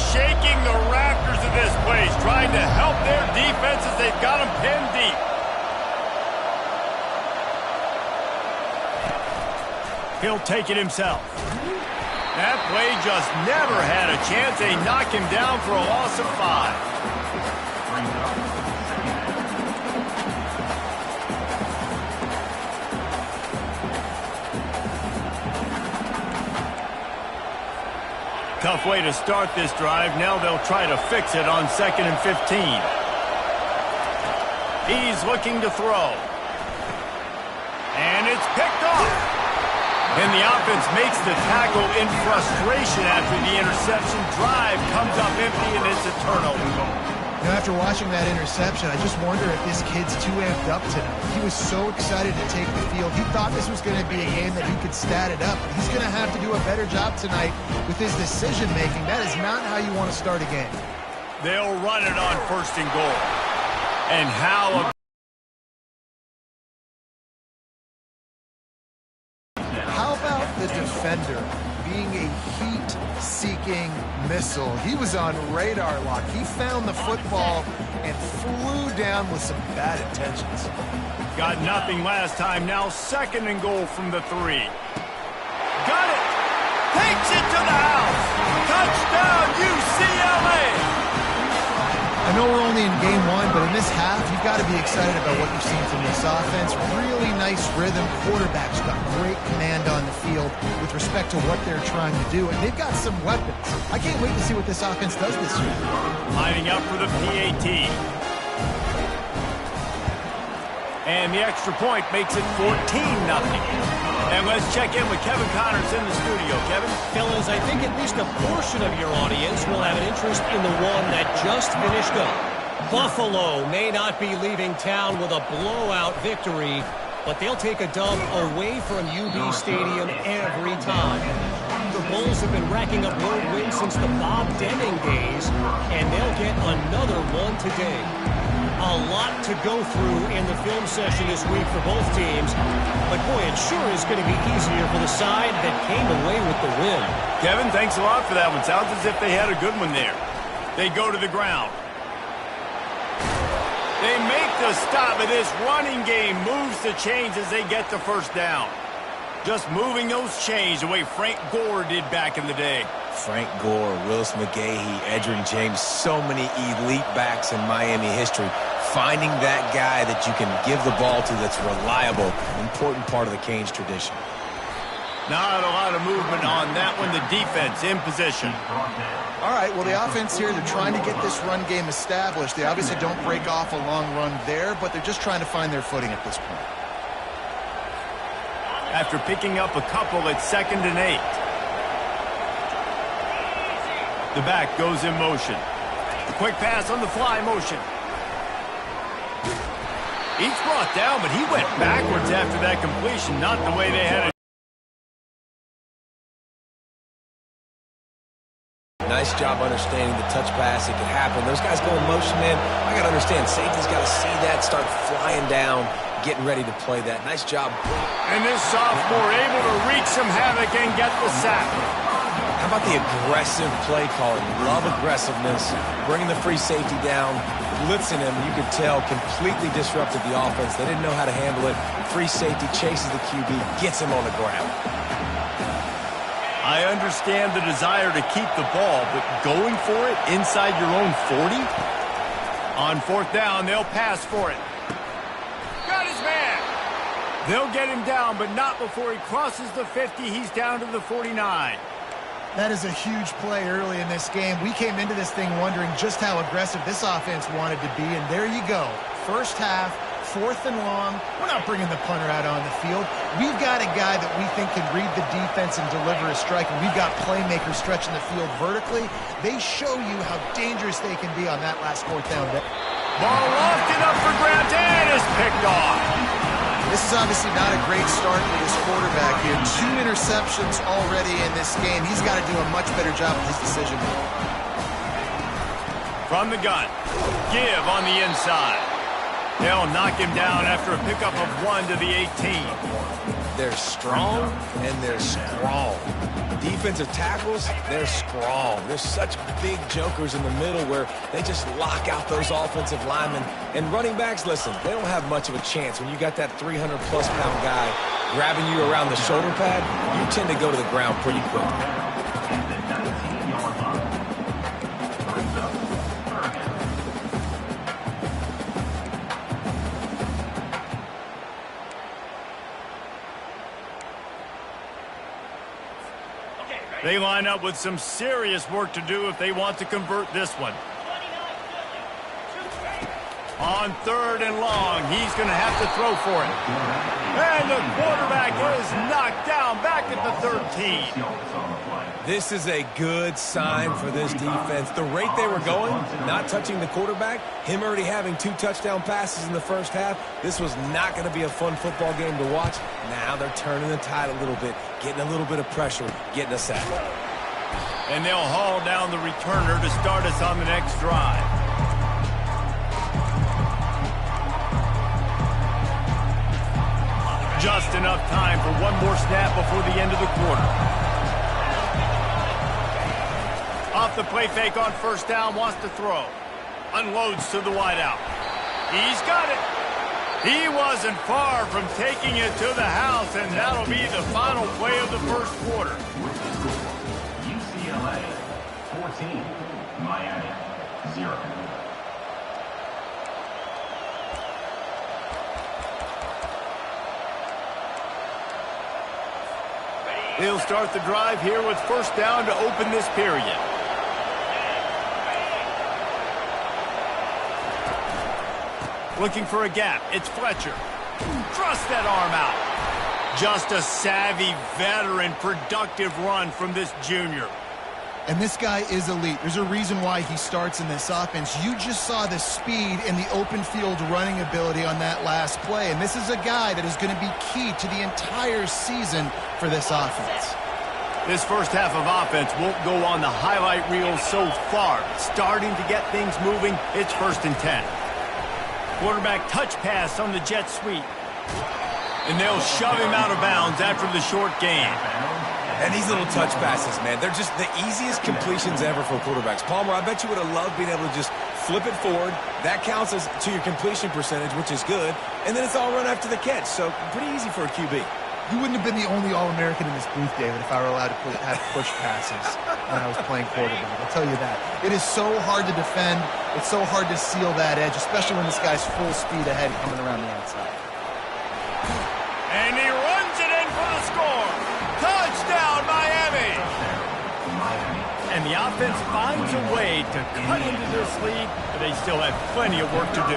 shaking the rafters of this place, trying to help their defense as they've got them pinned deep. He'll take it himself. That play just never had a chance. They knock him down for a loss of 5. Tough way to start this drive. Now they'll try to fix it on 2nd and 15. He's looking to throw. And it's picked off. And the offense makes the tackle in frustration after the interception. Drive comes up empty, and it's a turnover. Now, after watching that interception, I just wonder if this kid's too amped up tonight. He was so excited to take the field. He thought this was going to be a game that he could stat it up. But he's going to have to do a better job tonight with his decision-making. That is not how you want to start a game. They'll run it on 1st and goal. And how about the defender being a heat-seeking missile? He was on radar lock. He found the football and flew down with some bad intentions. Got nothing last time. Now 2nd and goal from the 3. Got it! Takes it to the house! Touchdown, UCLA! I know we're only in game 1, but in this half, you've got to be excited about what you've seen from this offense. Really nice rhythm. Quarterback's got great command on the field with respect to what they're trying to do, and they've got some weapons. I can't wait to see what this offense does this year. Lining up for the PAT. And the extra point makes it 14-0. And let's check in with Kevin Connors in the studio. Kevin? Fellas, I think at least a portion of your audience will have an interest in the one that just finished up. Buffalo may not be leaving town with a blowout victory, but they'll take a dub away from UB Stadium every time. The Bulls have been racking up road wins since the Bob Deming days, and they'll get another one today. A lot to go through in the film session this week for both teams, but boy, it sure is going to be easier for the side that came away with the win. Kevin, thanks a lot for that one. Sounds as if they had a good one there. They go to the ground. They make the stop, and this running game moves the chains as they get the 1st down. Just moving those chains the way Frank Gore did back in the day. Frank Gore, Willis McGahee, Edgerrin James, so many elite backs in Miami history. Finding that guy that you can give the ball to that's reliable, important part of the Canes tradition. Not a lot of movement on that one. The defense in position. All right, well, the offense here, they're trying to get this run game established. They obviously don't break off a long run there, but they're just trying to find their footing at this point. After picking up a couple at 2nd and 8. The back goes in motion. Quick pass on the fly motion. He's brought down, but he went backwards after that completion. Not the way they had it. Nice job understanding the touch pass. It could happen. Those guys go in motion, man. I got to understand. Safety's got to see that, start flying down, getting ready to play that. Nice job. And this sophomore able to wreak some havoc and get the sack. How about the aggressive play calling? Love aggressiveness. Bringing the free safety down, blitzing him. You could tell completely disrupted the offense. They didn't know how to handle it. Free safety chases the QB, gets him on the ground. I understand the desire to keep the ball, but going for it inside your own 40? On 4th down, they'll pass for it. Got his man. They'll get him down, but not before he crosses the 50. He's down to the 49. That is a huge play early in this game. We came into this thing wondering just how aggressive this offense wanted to be, and there you go. 1st half, 4th and long. We're not bringing the punter out on the field. We've got a guy that we think can read the defense and deliver a strike, and we've got playmakers stretching the field vertically. They show you how dangerous they can be on that last 4th down. Ball lofted up for grabs and is picked off. This is obviously not a great start for this quarterback here. 2 interceptions already in this game. He's got to do a much better job with his decision making. From the gun, give on the inside. They'll knock him down after a pickup of 1 to the 18. They're strong and they're strong. defensive tackles, they're strong. There's such big jokers in the middle where they just lock out those offensive linemen. And running backs, listen, they don't have much of a chance. When you got that 300-plus pound guy grabbing you around the shoulder pad, you tend to go to the ground pretty quick. They line up with some serious work to do if they want to convert this one. On 3rd and long, he's going to have to throw for it. And the quarterback is knocked down back at the 13. This is a good sign for this defense. The rate they were going, not touching the quarterback, him already having 2 touchdown passes in the first half, this was not going to be a fun football game to watch. Now they're turning the tide a little bit, getting a little bit of pressure, getting a sack. And they'll haul down the returner to start us on the next drive. Just enough time for one more snap before the end of the quarter. Off the play fake on 1st down, wants to throw. Unloads to the wideout. He's got it. He wasn't far from taking it to the house, and that'll be the final play of the 1st quarter. UCLA 14, Miami 0. They'll start the drive here with 1st down to open this period. Looking for a gap. It's Fletcher. Thrust that arm out. Just a savvy, veteran, productive run from this junior. And this guy is elite. There's a reason why he starts in this offense. You just saw the speed and the open field running ability on that last play. And this is a guy that is going to be key to the entire season for this offense. This first half of offense won't go on the highlight reel so far. Starting to get things moving, it's 1st and 10. Quarterback touch pass on the jet sweep. And they'll shove him out of bounds after the short gain. And these little touch passes, man, they're just the easiest completions ever for quarterbacks. Palmer, I bet you would have loved being able to just flip it forward. That counts as to your completion percentage, which is good. And then it's all run after the catch, so pretty easy for a QB. You wouldn't have been the only All-American in this booth, David, if I were allowed to have push passes when I was playing quarterback. I'll tell you that. It is so hard to defend. It's so hard to seal that edge, especially when this guy's full speed ahead coming around the outside. And he runs it in for the score. Touchdown, Miami! And the offense finds a way to cut into this lead, but they still have plenty of work to do.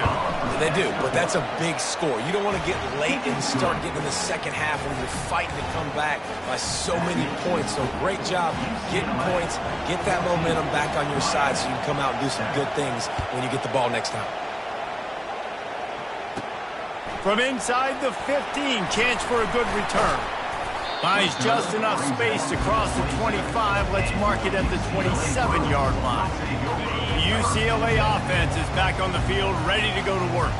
They do, but that's a big score. You don't want to get late and start getting in the second half when you're fighting to come back by so many points. So great job getting points, get that momentum back on your side so you can come out and do some good things when you get the ball next time. From inside the 15, chance for a good return. Finds just enough space to cross the 25. Let's mark it at the 27-yard line. The UCLA offense is back on the field, ready to go to work.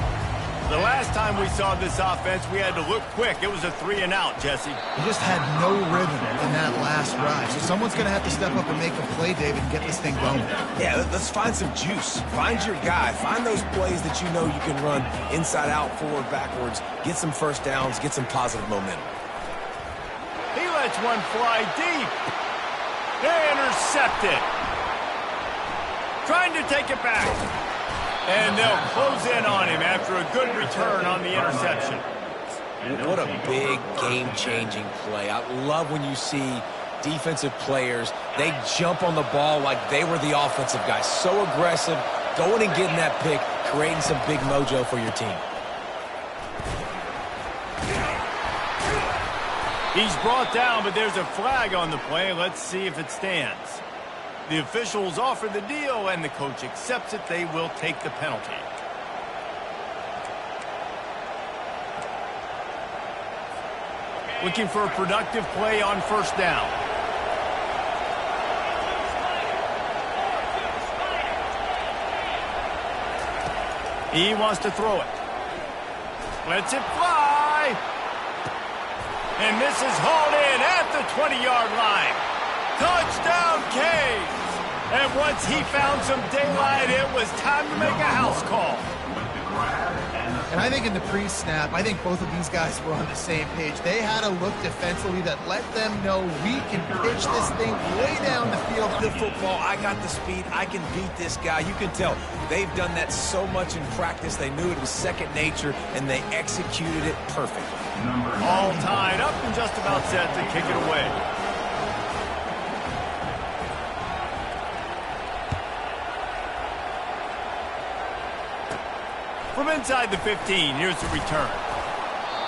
The last time we saw this offense, we had to look quick. It was a 3-and-out, Jesse. He just had no rhythm in that last drive. So someone's going to have to step up and make a play, David, and get this thing going. Yeah, let's find some juice. Find your guy. Find those plays that you know you can run inside out, forward, backwards. Get some 1st downs. Get some positive momentum. He lets one fly deep. Intercepted. Trying to take it back. And they'll close in on him after a good return on the interception. What a big game-changing play. I love when you see defensive players, they jump on the ball like they were the offensive guy. So aggressive, going and getting that pick, creating some big mojo for your team. He's brought down, but there's a flag on the play. Let's see if it stands. The officials offer the deal, and the coach accepts it. They will take the penalty. Looking for a productive play on 1st down. He wants to throw it. Lets it fly. And this is hauled in at the 20-yard line. Touchdown, Canes! And once he found some daylight, it was time to make a house call. And I think in the pre-snap, I think both of these guys were on the same page. They had a look defensively that let them know we can pitch this thing way down the field. The football, I got the speed, I can beat this guy. You can tell they've done that so much in practice. They knew it was second nature, and they executed it perfectly. All tied up and just about set to kick it away. From inside the 15, here's the return.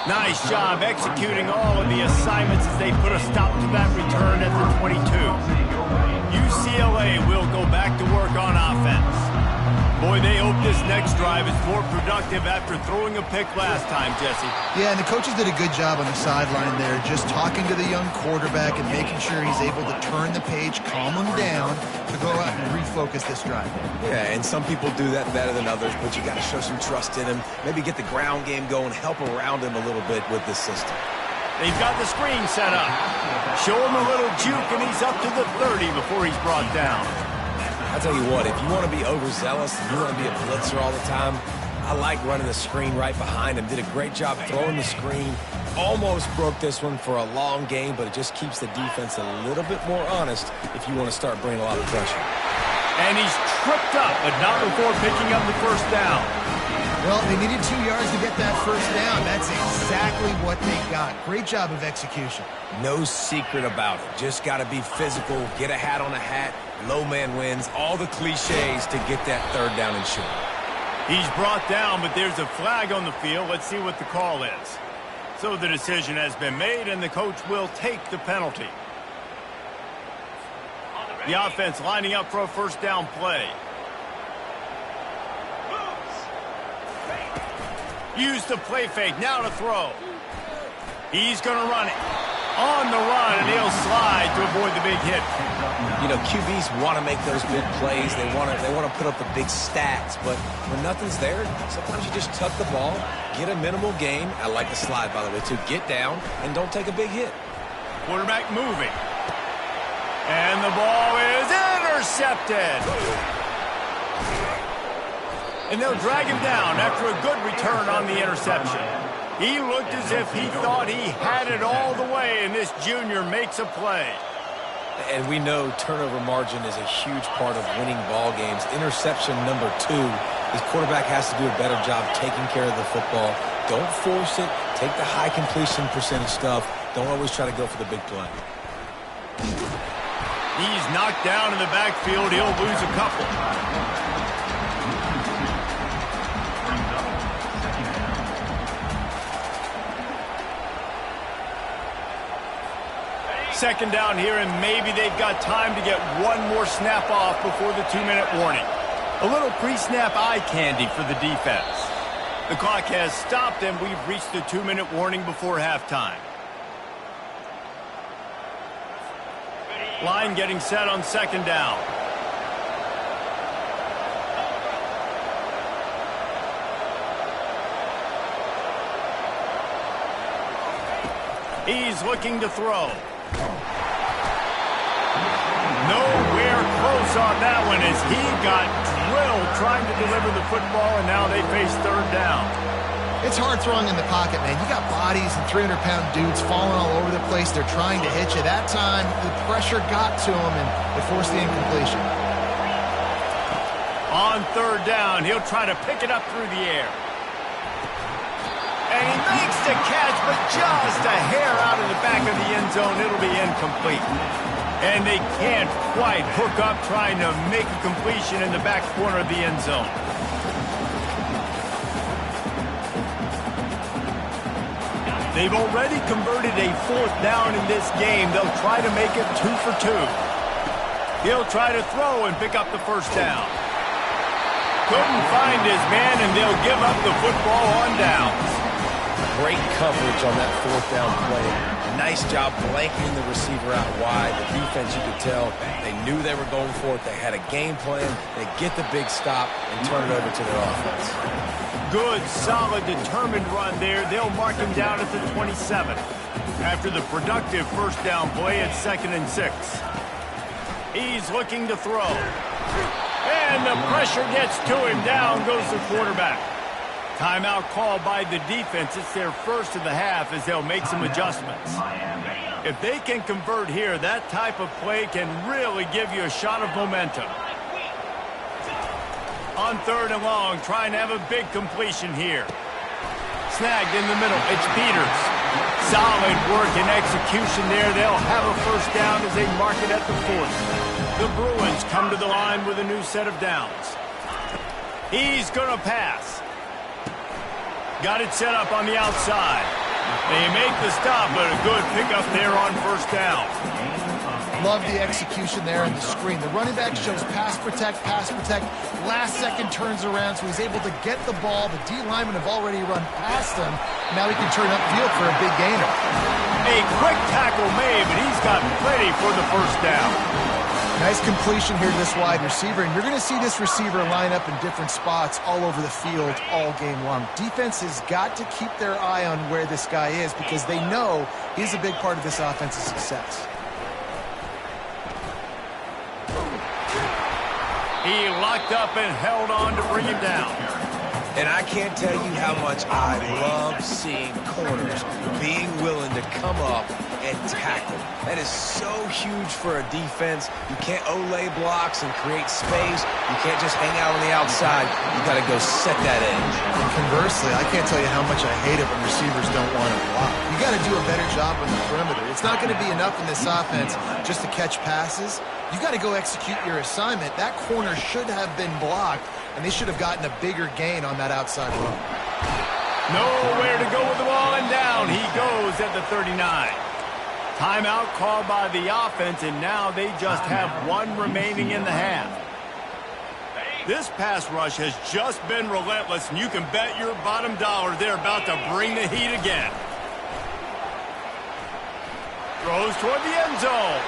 Nice job executing all of the assignments as they put a stop to that return at the 22. UCLA will go back to work on offense. Boy, they hope this next drive is more productive after throwing a pick last time, Jesse. Yeah, and the coaches did a good job on the sideline there, just talking to the young quarterback and making sure he's able to turn the page, calm him down, to go out and refocus this drive. Yeah, and some people do that better than others, but you got to show some trust in him. Maybe get the ground game going, help around him a little bit with this system. They've got the screen set up. Show him a little juke, and he's up to the 30 before he's brought down. I'll tell you what, if you want to be overzealous, if you want to be a blitzer all the time, I like running the screen right behind him. Did a great job throwing the screen. Almost broke this one for a long game, but it just keeps the defense a little bit more honest if you want to start bringing a lot of pressure. And he's tripped up, but not before picking up the first down. Well, they needed 2 yards to get that first down. That's exactly what they got. Great job of execution. No secret about it. Just got to be physical, get a hat on a hat, low man wins, all the cliches to get that third down and short. He's brought down, but there's a flag on the field. Let's see what the call is. So the decision has been made, and the coach will take the penalty. The offense lining up for a first down play. Use the play fake, now to throw. He's going to run it. On the run, and he'll slide to avoid the big hit. You know, QBs want to make those big plays. They want to put up the big stats, but when nothing's there, sometimes you just tuck the ball, get a minimal gain. I like the slide, by the way, too. Get down and don't take a big hit. Quarterback moving. And the ball is intercepted. And they'll drag him down after a good return on the interception. He looked as if he thought he had it all the way, and this junior makes a play. And we know turnover margin is a huge part of winning ball games. Interception number 2. His quarterback has to do a better job taking care of the football. Don't force it. Take the high completion percentage stuff. Don't always try to go for the big play. He's knocked down in the backfield. He'll lose a couple. Second down here, and maybe they've got time to get one more snap off before the 2-minute warning. A little pre-snap eye candy for the defense. The clock has stopped, and we've reached the 2-minute warning before halftime. Line getting set on second down. He's looking to throw. Nowhere close on that one as he got drilled trying to deliver the football, and now they face third down. It's hard throwing in the pocket, man. You got bodies and 300-pound dudes falling all over the place. They're trying to hit you. That time, the pressure got to him, and it forced the incompletion. On third down, he'll try to pick it up through the air. And he makes the catch, but just a hair out of the back of the end zone. It'll be incomplete. And they can't quite hook up trying to make a completion in the back corner of the end zone. They've already converted a fourth down in this game. They'll try to make it 2 for 2. He'll try to throw and pick up the first down. Couldn't find his man, and they'll give up the football on downs. Great coverage on that fourth down play. Nice job blanketing the receiver out wide. The defense, you could tell, they knew they were going for it. They had a game plan. They get the big stop and turn it over to their offense. Good, solid, determined run there. They'll mark him down at the 27. After the productive first down play, it's 2nd and 6. He's looking to throw. And the pressure gets to him. Down goes the quarterback. Timeout called by the defense. It's their first of the half as they'll make some adjustments. If they can convert here, that type of play can really give you a shot of momentum. On 3rd and long, trying to have a big completion here. Snagged in the middle. It's Peters. Solid work and execution there. They'll have a first down as they mark it at the 40. The Bruins come to the line with a new set of downs. He's going to pass. Got it set up on the outside. They make the stop, but a good pickup there on first down. Love the execution there in the screen. The running back shows pass protect. Last second turns around, so he's able to get the ball. The D linemen have already run past him. Now he can turn upfield for a big gainer. A quick tackle made, but he's got plenty for the first down. Nice completion here to this wide receiver, and you're going to see this receiver line up in different spots all over the field all game long. Defense has got to keep their eye on where this guy is because they know he's a big part of this offense's success. He locked up and held on to bring him down. And I can't tell you how much I love seeing corners being willing to come up and tackle. That is so huge for a defense. You can't olay blocks and create space. You can't just hang out on the outside. You got to go set that edge. And conversely, I can't tell you how much I hate it when receivers don't want to block. You got to do a better job on the perimeter. It's not going to be enough in this offense just to catch passes. You got to go execute your assignment. That corner should have been blocked, and they should have gotten a bigger gain on that outside run. Nowhere to go with the ball, and down he goes at the 39. Timeout called by the offense, and now they just have one remaining in the half. This pass rush has just been relentless, and you can bet your bottom dollar they're about to bring the heat again. Throws toward the end zone.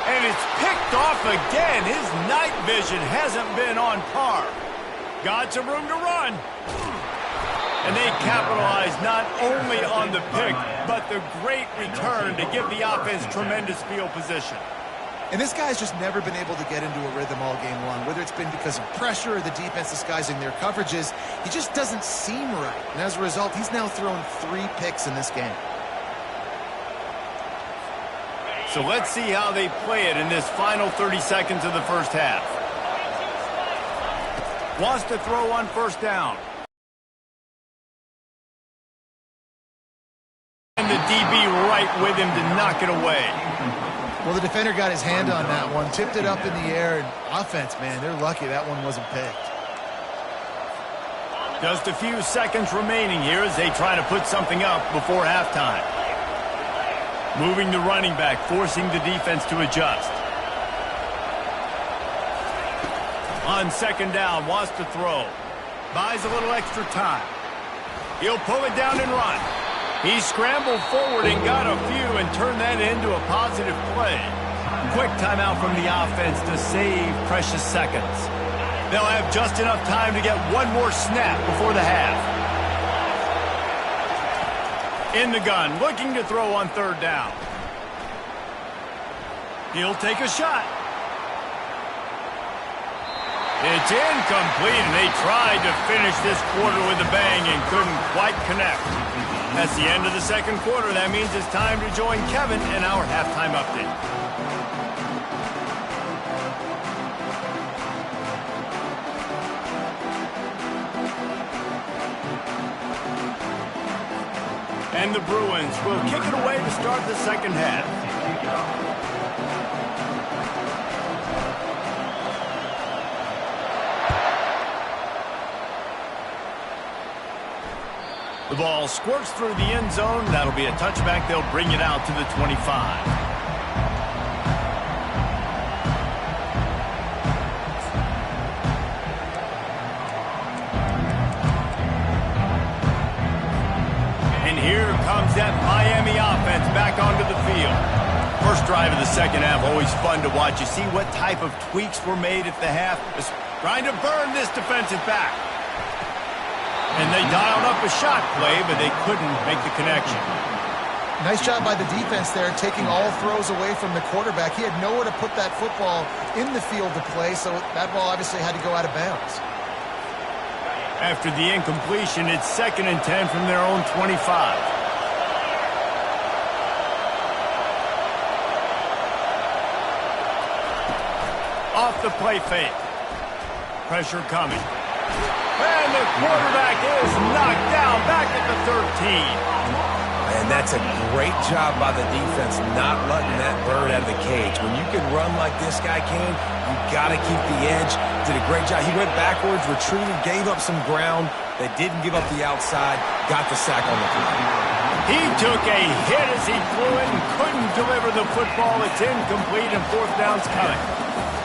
And it's picked off again. His night vision hasn't been on par. Got some room to run. And they capitalize not only on the pick, but the great return to give the offense tremendous field position. And this guy's just never been able to get into a rhythm all game long, whether it's been because of pressure or the defense disguising their coverages. He just doesn't seem right. And as a result, he's now thrown 3 picks in this game. So let's see how they play it in this final 30 seconds of the first half. Wants to throw on first down. And the DB right with him to knock it away. Well, the defender got his hand on that one, tipped it up in the air, and offense, man, they're lucky that one wasn't picked. Just a few seconds remaining here as they try to put something up before halftime. Moving the running back, forcing the defense to adjust. On second down, wants to throw. Buys a little extra time. He'll pull it down and run. He scrambled forward and got a few and turned that into a positive play. Quick timeout from the offense to save precious seconds. They'll have just enough time to get one more snap before the half. In the gun, looking to throw on third down. He'll take a shot. It's incomplete, and they tried to finish this quarter with a bang and couldn't quite connect. That's the end of the second quarter. That means it's time to join Kevin in our halftime update. And the Bruins will kick it away to start the second half. The ball squirts through the end zone. That'll be a touchback. They'll bring it out to the 25. Here comes that Miami offense back onto the field. First drive of the second half, always fun to watch. You see what type of tweaks were made at the half. Just trying to burn this defensive back. And they dialed up a shot play, but they couldn't make the connection. Nice job by the defense there, taking all throws away from the quarterback. He had nowhere to put that football in the field to play, so that ball obviously had to go out of bounds. After the incompletion, it's 2nd and 10 from their own 25. Off the play fake. Pressure coming. And the quarterback is knocked down back at the 13. And that's a great job by the defense, not letting that bird out of the cage. When you can run like this guy can, you got to keep the edge. Did a great job. He went backwards, retreated, gave up some ground. They didn't give up the outside, got the sack on the play. He took a hit as he flew it and couldn't deliver the football. It's incomplete and 4th down's coming.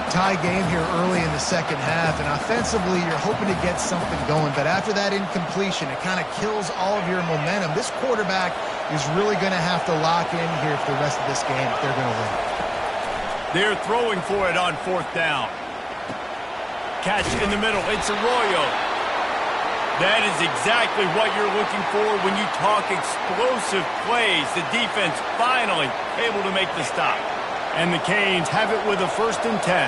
Tie game here early in the second half, and offensively you're hoping to get something going, but after that incompletion it kind of kills all of your momentum. This quarterback is really going to have to lock in here for the rest of this game if they're going to win. They're throwing for it on 4th down. Catch in the middle. It's Arroyo. That is exactly what you're looking for when you talk explosive plays. The defense finally able to make the stop. And the Canes have it with a 1st and 10.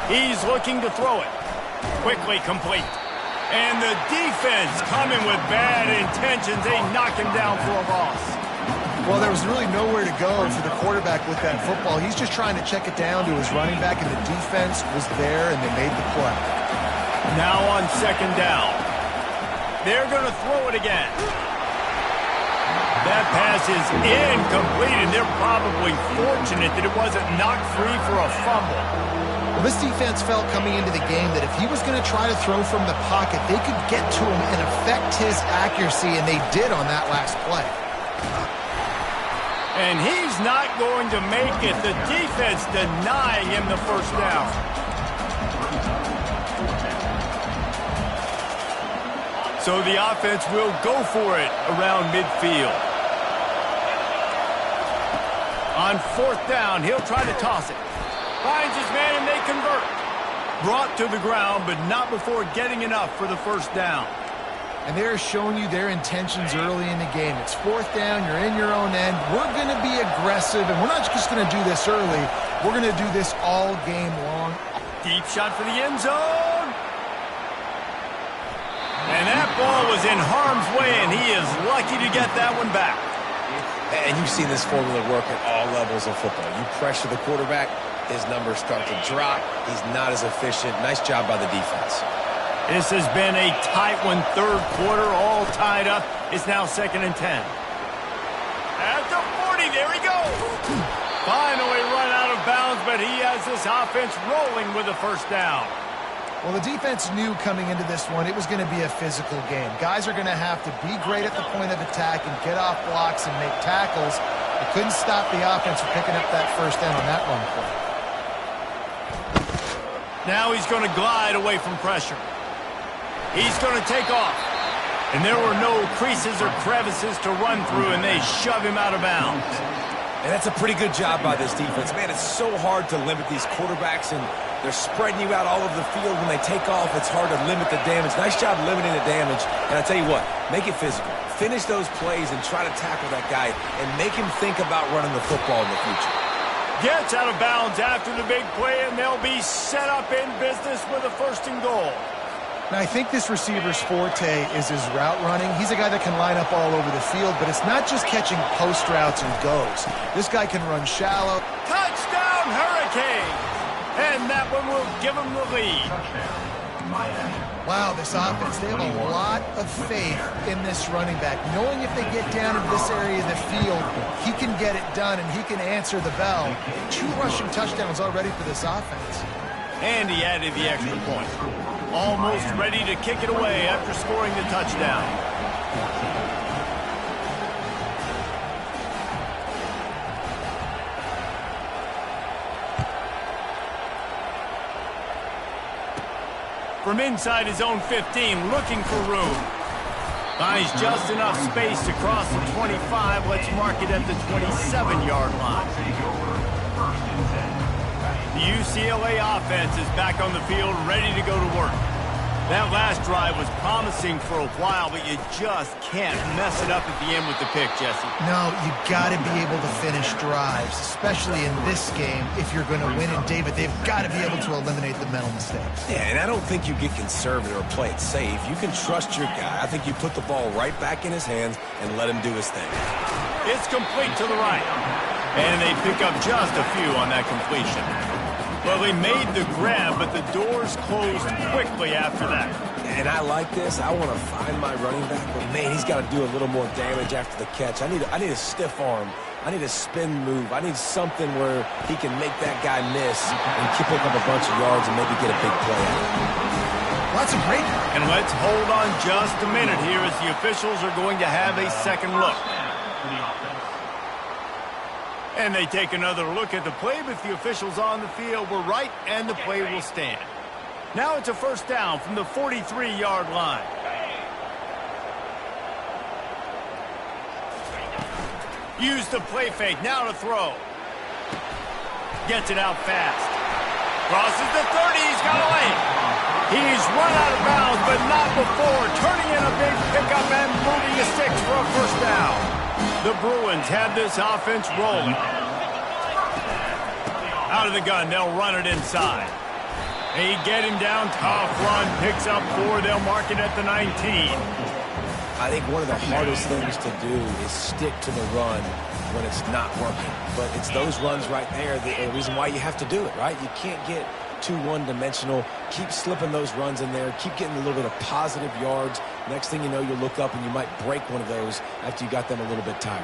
He's looking to throw it. Quickly complete. And the defense coming with bad intentions. They knock him down for a loss. Well, there was really nowhere to go for the quarterback with that football. He's just trying to check it down to his running back, and the defense was there, and they made the play. Now on 2nd down. They're going to throw it again. That pass is incomplete, and they're probably fortunate that it wasn't knocked free for a fumble. Well, this defense felt coming into the game that if he was going to try to throw from the pocket, they could get to him and affect his accuracy, and they did on that last play. And he's not going to make it. The defense denying him the 1st down. So the offense will go for it around midfield. On 4th down, he'll try to toss it. Finds his man and they convert. Brought to the ground, but not before getting enough for the 1st down. And they're showing you their intentions early in the game. It's 4th down, you're in your own end. We're going to be aggressive, and we're not just going to do this early. We're going to do this all game long. Deep shot for the end zone. And that ball was in harm's way, and he is lucky to get that one back. And you've seen this formula work at all levels of football. You pressure the quarterback, his numbers start to drop. He's not as efficient. Nice job by the defense. This has been a tight one, 3rd quarter, all tied up. It's now 2nd and 10. At the 40, there he goes. Finally run out of bounds, but he has this offense rolling with a 1st down. Well, the defense knew coming into this one it was going to be a physical game. Guys are going to have to be great at the point of attack and get off blocks and make tackles. They couldn't stop the offense from picking up that 1st down on that run play. Now he's going to glide away from pressure. He's going to take off. And there were no creases or crevices to run through, and they shove him out of bounds. And that's a pretty good job by this defense. Man, it's so hard to limit these quarterbacks, and they're spreading you out all over the field. When they take off, it's hard to limit the damage. Nice job limiting the damage. And I tell you what, make it physical. Finish those plays and try to tackle that guy and make him think about running the football in the future. Gets out of bounds after the big play, and they'll be set up in business with a 1st and goal. Now, I think this receiver's forte is his route running. He's a guy that can line up all over the field, but it's not just catching post routes and goes. This guy can run shallow. Touchdown, Hurricanes! And that one will give him the lead. Wow, this offense, they have a lot of faith in this running back. Knowing if they get down into this area of the field, he can get it done and he can answer the bell. 2 rushing touchdowns already for this offense. And he added the extra point. Almost ready to kick it away after scoring the touchdown. From inside his own 15, looking for room. Finds just enough space to cross the 25. Let's mark it at the 27-yard line. The UCLA offense is back on the field, ready to go to work. That last drive was promising for a while, but you just can't mess it up at the end with the pick, Jesse. No, you got to be able to finish drives, especially in this game if you're going to win. And, David, they've got to be able to eliminate the mental mistakes. Yeah, and I don't think you get conservative or play it safe. You can trust your guy. I think you put the ball right back in his hands and let him do his thing. It's complete to the right. And they pick up just a few on that completion. Well, he made the grab, but the doors closed quickly after that. And I like this. I want to find my running back, but, man, he's got to do a little more damage after the catch. I need a stiff arm. I need a spin move. I need something where he can make that guy miss and pick up a bunch of yards and maybe get a big play out of it. Lots of great. And let's hold on just a minute here as the officials are going to have a second look. And they take another look at the play, but the officials on the field were right, and the play will stand. Now it's a first down from the 43-yard line. Use the play fake, now to throw. Gets it out fast. Crosses the 30, he's got a lane. He's run out of bounds, but not before. Turning in a big pickup and moving the sticks for a first down. The Bruins have this offense rolling. Out of the gun, they'll run it inside. They get him down, tough run, picks up 4, they'll mark it at the 19. I think one of the hardest things to do is stick to the run when it's not working. But it's those runs right there, the reason why you have to do it, right? You can't get too one-dimensional. Keep slipping those runs in there. Keep getting a little bit of positive yards. Next thing you know, you'll look up and you might break one of those after you got them a little bit tired.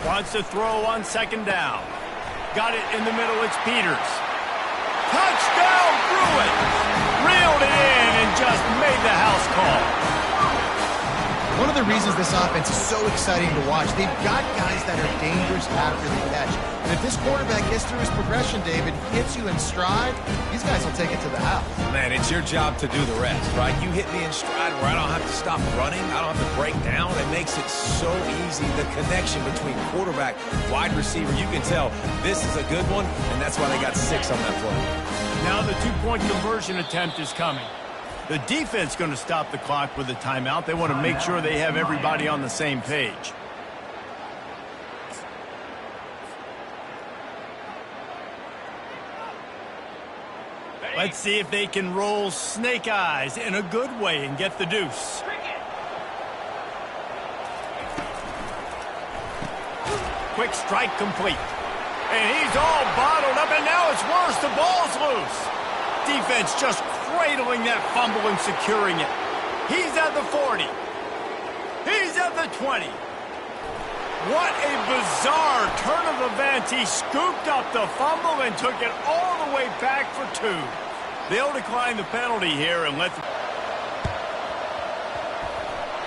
Wants to throw on second down. Got it in the middle. It's Peters. Touchdown, Bruins! Reeled it in and just made the house call. One of the reasons this offense is so exciting to watch, they've got guys that are dangerous after the catch. And if this quarterback gets through his progression, David, hits you in stride, these guys will take it to the house. Man, it's your job to do the rest, right? You hit me in stride where I don't have to stop running. I don't have to break down. It makes it so easy. The connection between quarterback, wide receiver, you can tell this is a good one, and that's why they got 6 on that play. Now the two-point conversion attempt is coming. The defense going to stop the clock with a timeout. They want to make sure they have everybody on the same page. Let's see if they can roll snake eyes in a good way and get the deuce. Quick strike complete. And he's all bottled up, and now it's worse. The ball's loose. Defense just cradling that fumble and securing it. He's at the 40. He's at the 20. What a bizarre turn of events. He scooped up the fumble and took it all the way back for 2. They'll decline the penalty here and let the...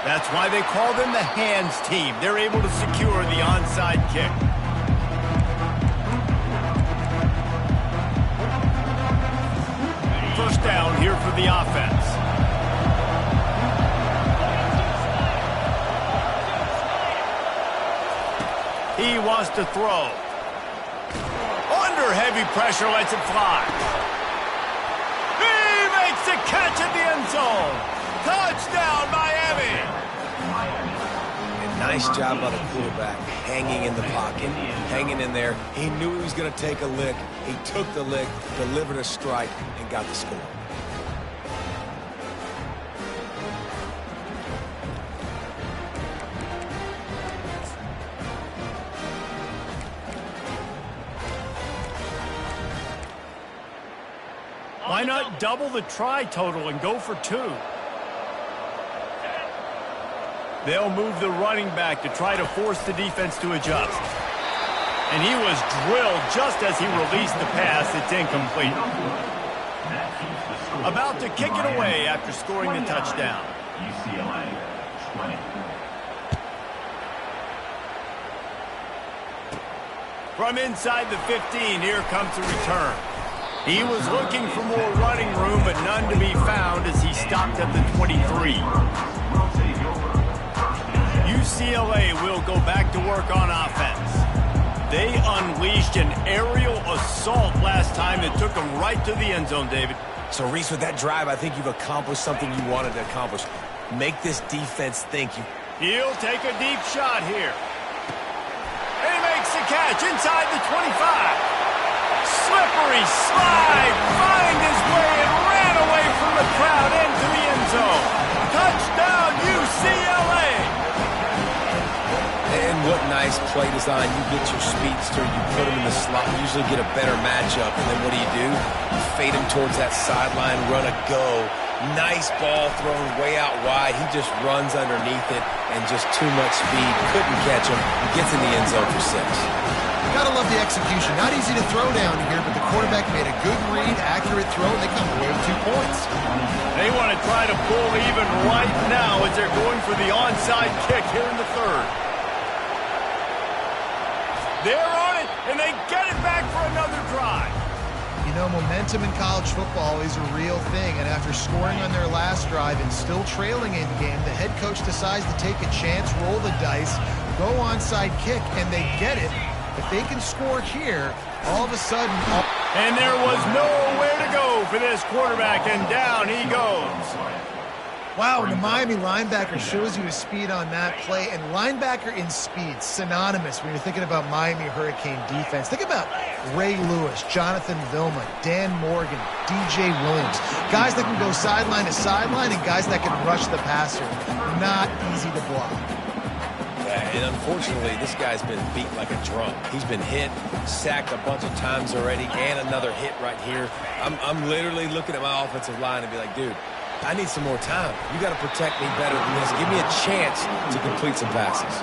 That's why they call them the hands team. They're able to secure the onside kick. First down here for the offense. He wants to throw. Under heavy pressure, lets it fly. He makes the catch at the end zone. Touchdown, Miami. And nice job by the quarterback, hanging in the pocket, hanging in there. He knew he was going to take a lick. He took the lick, delivered a strike, and got the score. Why not double the try total and go for 2? They'll move the running back to try to force the defense to adjust. And he was drilled just as he released the pass. It's incomplete. About to kick it away after scoring the touchdown. UCLA 20. From inside the 15, here comes the return. He was looking for more running room, but none to be found as he stopped at the 23. UCLA will go back to work on offense. They unleashed an aerial assault last time that took them right to the end zone, David. So, Reese, with that drive, I think you've accomplished something you wanted to accomplish. Make this defense think. He'll take a deep shot here. And he makes the catch inside the 25. Slippery slide, find his way and ran away from the crowd into the end zone. Touchdown, UCLA! And what nice play design. You get your speedster, you put him in the slot, you usually get a better matchup, and then what do? You fade him towards that sideline, run a go. Nice ball thrown way out wide. He just runs underneath it, and just too much speed. Couldn't catch him. He gets in the end zone for 6. Gotta love the execution. Not easy to throw down here, but the quarterback made a good read, accurate throw, and they come away with 2 points. They want to try to pull even right now as they're going for the onside kick here in the 3rd. They're on it, and they get it back for another drive. You know, momentum in college football is a real thing, and after scoring on their last drive and still trailing in game, the head coach decides to take a chance, roll the dice, go onside kick, and they get it. If they can score here, all of a sudden... And there was nowhere to go for this quarterback, and down he goes. Wow, the Miami linebacker shows you his speed on that play, and linebacker in speed, synonymous when you're thinking about Miami Hurricane defense. Think about Ray Lewis, Jonathan Vilma, Dan Morgan, DJ Williams. Guys that can go sideline to sideline and guys that can rush the passer. Not easy to block. And unfortunately, this guy's been beat like a drum. He's been hit, sacked a bunch of times already, and another hit right here. I'm literally looking at my offensive line and be like, dude, I need some more time. You got to protect me better than this. Give me a chance to complete some passes.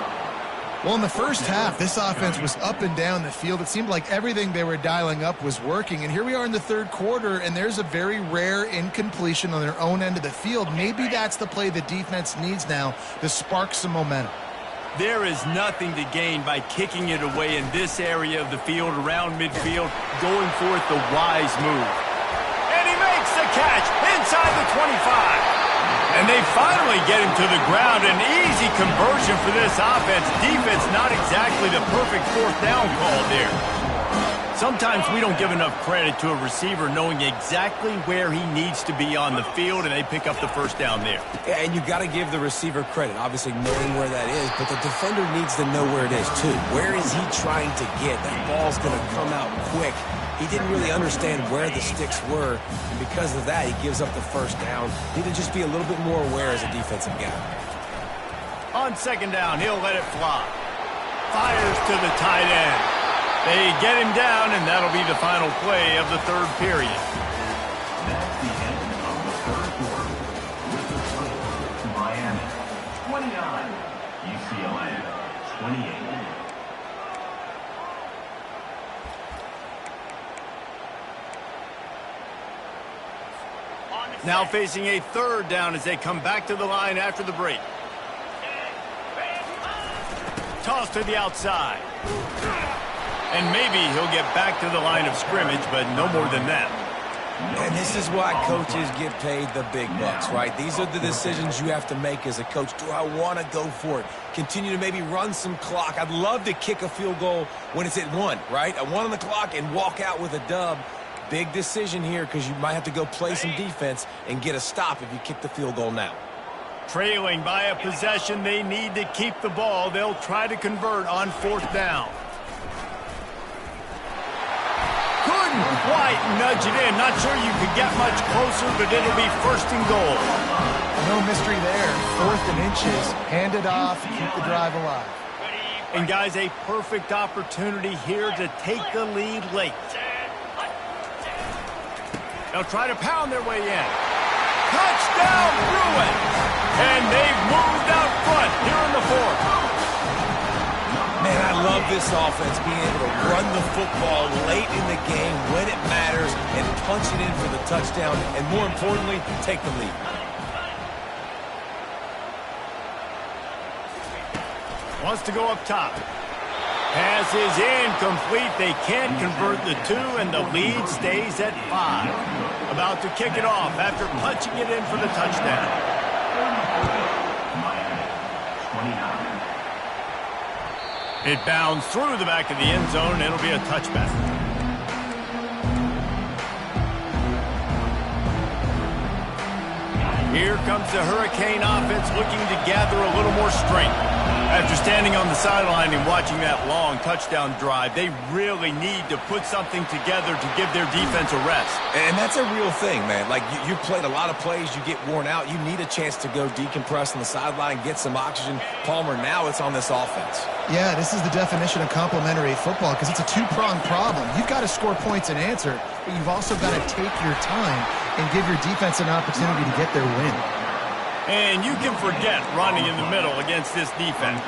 Well, in the first half, this offense was up and down the field. It seemed like everything they were dialing up was working. And here we are in the 3rd quarter, and there's a very rare incompletion on their own end of the field. Maybe that's the play the defense needs now to spark some momentum. There is nothing to gain by kicking it away in this area of the field around midfield, going for it the wise move. And he makes the catch inside the 25. And they finally get him to the ground. An easy conversion for this offense. Defense not exactly the perfect 4th down call there. Sometimes we don't give enough credit to a receiver knowing exactly where he needs to be on the field, and they pick up the 1st down there. Yeah, and you got to give the receiver credit, obviously knowing where that is, but the defender needs to know where it is too. Where is he trying to get? That ball's going to come out quick. He didn't really understand where the sticks were, and because of that, he gives up the 1st down. Need to just be a little bit more aware as a defensive guy. On 2nd down, he'll let it fly. Fires to the tight end. They get him down, and that'll be the final play of the 3rd period. That's the end of the 3rd quarter. With the score, Miami 29, UCLA 28. Now facing a 3rd down as they come back to the line after the break. Toss to the outside. And maybe he'll get back to the line of scrimmage, but no more than that. And this is why coaches get paid the big bucks, right? These are the decisions you have to make as a coach. Do I want to go for it? Continue to maybe run some clock. I'd love to kick a field goal when it's at 1, right? A 1 on the clock and walk out with a dub. Big decision here because you might have to go play some defense and get a stop if you kick the field goal now. Trailing by a possession, they need to keep the ball. They'll try to convert on 4th down. Couldn't quite nudge it in. Not sure you could get much closer, but it'll be 1st and goal. No mystery there. 4th and inches. Hand it off. Keep the drive alive. And, guys, a perfect opportunity here to take the lead late. They'll try to pound their way in. Touchdown, Bruins! And they've moved out front here in the 4th. Man, I love this offense, being able to run the football late in the game when it matters and punch it in for the touchdown, and more importantly, take the lead. Wants to go up top. Pass is incomplete. They can't convert the 2, and the lead stays at 5. About to kick it off after punching it in for the touchdown. It bounds through the back of the end zone, and it'll be a touchback. Here comes the Hurricane offense looking to gather a little more strength. After standing on the sideline and watching that long touchdown drive, they really need to put something together to give their defense a rest. And that's a real thing, man. Like, you've played a lot of plays, you get worn out. You need a chance to go decompress on the sideline, get some oxygen. Palmer, now it's on this offense. Yeah, this is the definition of complementary football because it's a two-pronged problem. You've got to score points and answer, but you've also got to take your time and give your defense an opportunity to get their win. And you can forget running in the middle against this defense.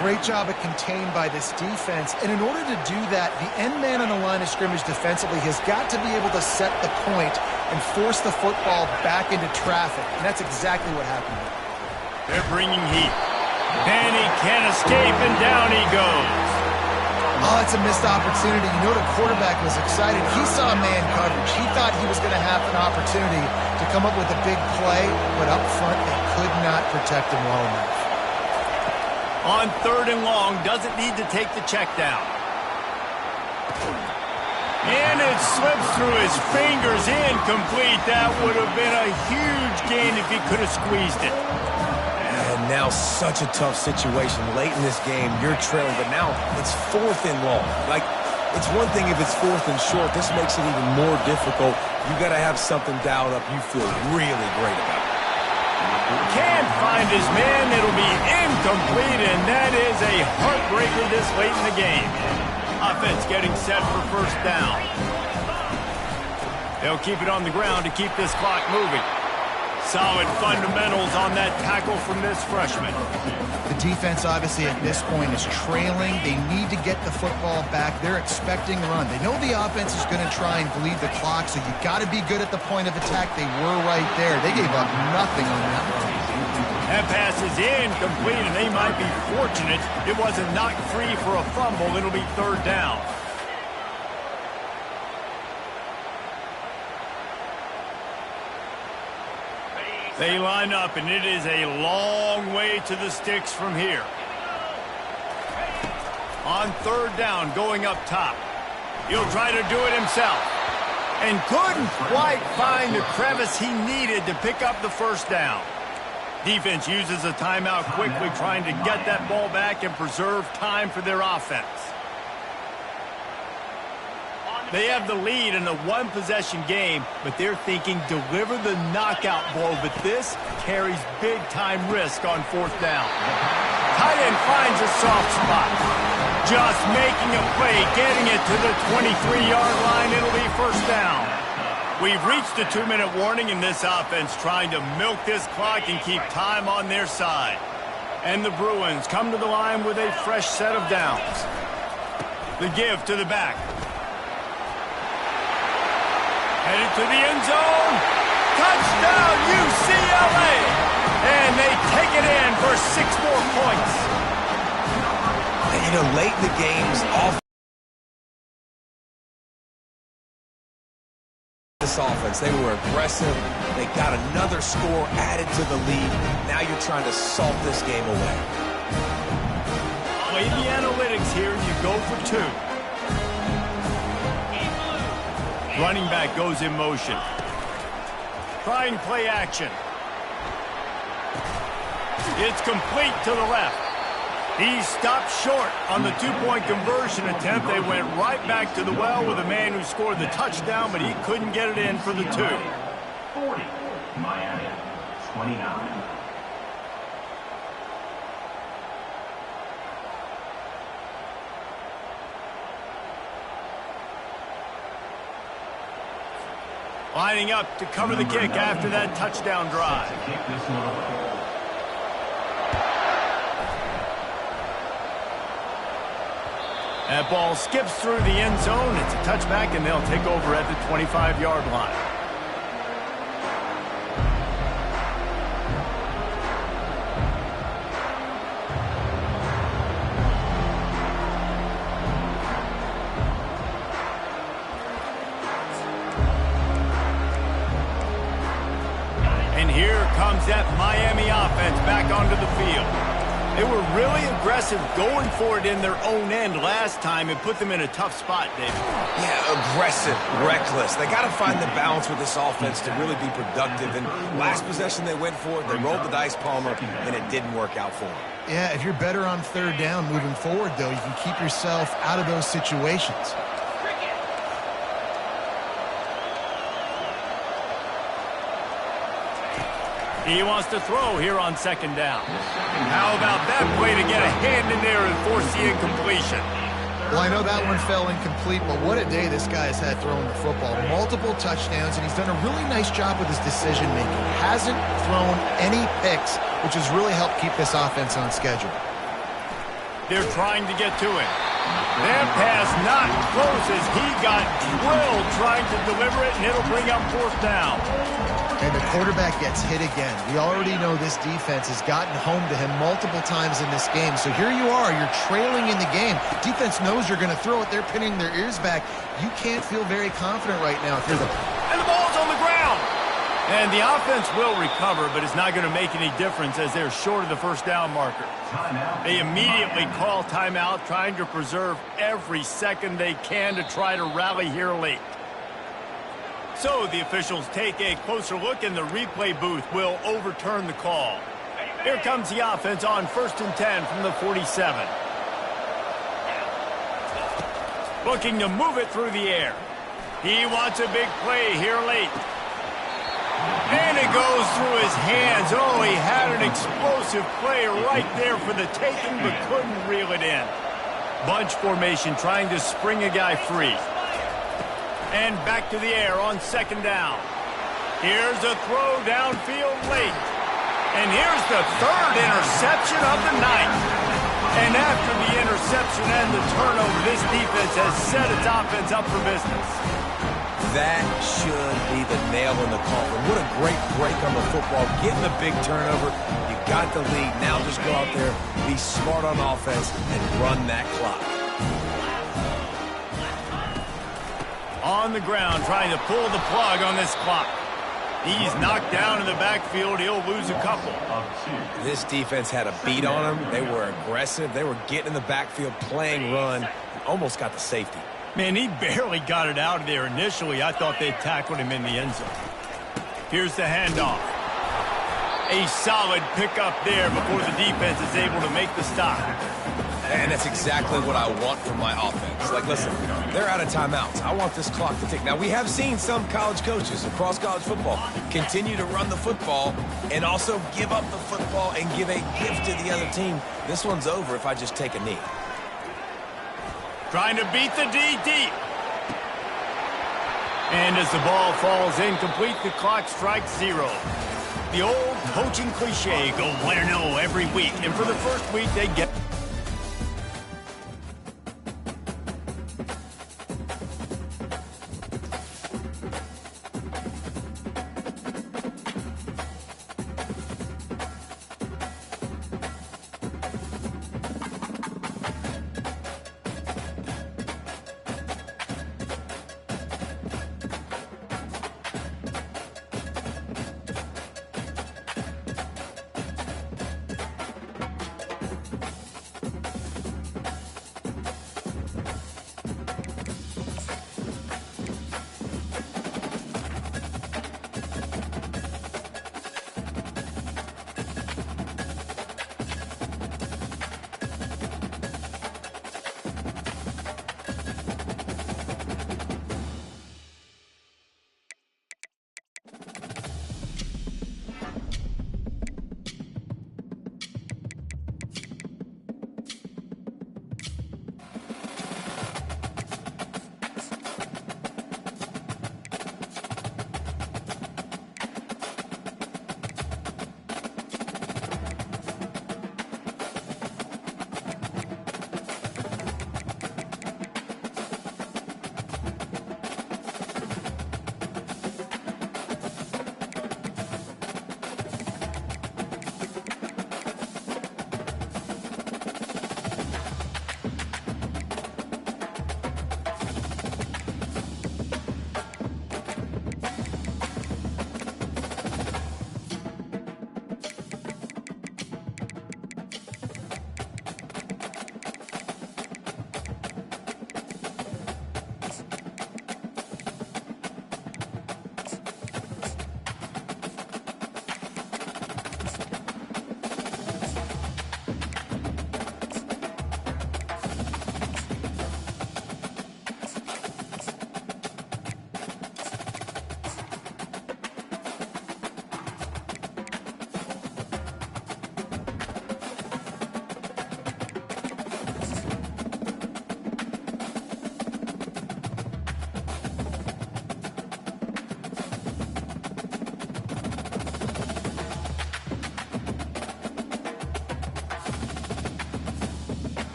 Great job at contained by this defense. And in order to do that, the end man on the line of scrimmage defensively has got to be able to set the point and force the football back into traffic. And that's exactly what happened. They're bringing heat. And he can't escape, and down he goes. Oh, it's a missed opportunity. You know the quarterback was excited. He saw man coverage. He thought he was going to have an opportunity to come up with a big play, but up front they could not protect him well enough. On 3rd and long, doesn't need to take the check down. And it slips through his fingers, incomplete. That would have been a huge gain if he could have squeezed it. And now such a tough situation. Late in this game, you're trailing, but now it's 4th and long. Like, it's one thing if it's 4th and short. This makes it even more difficult. You got to have something dialed up you feel really great about. Can't find his man. It'll be incomplete, and that is a heartbreaker this late in the game. Offense getting set for 1st down. They'll keep it on the ground to keep this clock moving. Solid fundamentals on that tackle from this freshman. The defense, obviously, at this point is trailing. They need to get the football back. They're expecting a run. They know the offense is going to try and bleed the clock, so you got to be good at the point of attack. They were right there. They gave up nothing on that run. That pass is incomplete, and they might be fortunate it wasn't knocked free for a fumble. It'll be 3rd down. They line up, and it is a long way to the sticks from here. On 3rd down, going up top. He'll try to do it himself. And couldn't quite find the crevice he needed to pick up the 1st down. Defense uses a timeout quickly, trying to get that ball back and preserve time for their offense. They have the lead in a one-possession game, but they're thinking deliver the knockout blow, but this carries big-time risk on 4th down. Tight end finds a soft spot. Just making a play, getting it to the 23-yard line. It'll be 1st down. We've reached the 2-minute warning, and this offense trying to milk this clock and keep time on their side. And the Bruins come to the line with a fresh set of downs. The give to the back. Headed to the end zone. Touchdown, UCLA! And they take it in for 6 more points. And, you know, late in the games, this offense, they were aggressive. They got another score added to the lead. Now you're trying to salt this game away. Play the analytics here, and you go for 2. Running back goes in motion. Trying play action. It's complete to the left. He stopped short on the 2-point conversion attempt. They went right back to the well with a man who scored the touchdown, but he couldn't get it in for the 2. 40, Miami, 29. Lining up to cover the kick after that touchdown drive. That ball skips through the end zone. It's a touchback, and they'll take over at the 25-yard line. And here comes that Miami offense back onto the field. They were really aggressive going for it in their own end last time and put them in a tough spot, David. Yeah, aggressive, reckless. They got to find the balance with this offense to really be productive. And last possession they went for it, they rolled the dice, Palmer, and it didn't work out for them. Yeah, if you're better on third down moving forward, though, you can keep yourself out of those situations. He wants to throw here on second down. How about that play to get a hand in there and force the incompletion? Well, I know that one fell incomplete, but what a day this guy has had throwing the football. Multiple touchdowns, and he's done a really nice job with his decision-making. Hasn't thrown any picks, which has really helped keep this offense on schedule. They're trying to get to it. That pass not close as he got drilled trying to deliver it, and it'll bring up fourth down. And the quarterback gets hit again. We already know this defense has gotten home to him multiple times in this game. So here you are, you're trailing in the game. Defense knows you're going to throw it. They're pinning their ears back. You can't feel very confident right now if you're the... And the ball's on the ground. And the offense will recover, but it's not going to make any difference as they're short of the first down marker. They immediately call timeout, trying to preserve every second they can to try to rally here late. So the officials take a closer look, and the replay booth will overturn the call. Here comes the offense on 1st and 10 from the 47. Looking to move it through the air. He wants a big play here late. And it goes through his hands. Oh, he had an explosive play right there for the taking, but couldn't reel it in. Bunch formation trying to spring a guy free. And back to the air on second down. Here's a throw downfield late. And here's the third interception of the night. And after the interception and the turnover, this defense has set its offense up for business. That should be the nail in the coffin. What a great break on the football. Getting the big turnover. You got the lead. Now just go out there, be smart on offense, and run that clock. On the ground, trying to pull the plug on this clock. He's knocked down in the backfield. He'll lose a couple. This defense had a beat on him. They were aggressive. They were getting in the backfield, playing run. Almost got the safety. Man, he barely got it out of there initially. I thought they tackled him in the end zone. Here's the handoff. A solid pickup there before the defense is able to make the stop. And that's exactly what I want from my offense. Like, listen, they're out of timeouts. I want this clock to tick. Now, we have seen some college coaches across college football continue to run the football and also give up the football and give a gift to the other team. This one's over if I just take a knee. Trying to beat the D deep. And as the ball falls incomplete, the clock strikes 0. The old coaching cliche, go 1-0 every week. And for the first week, they get...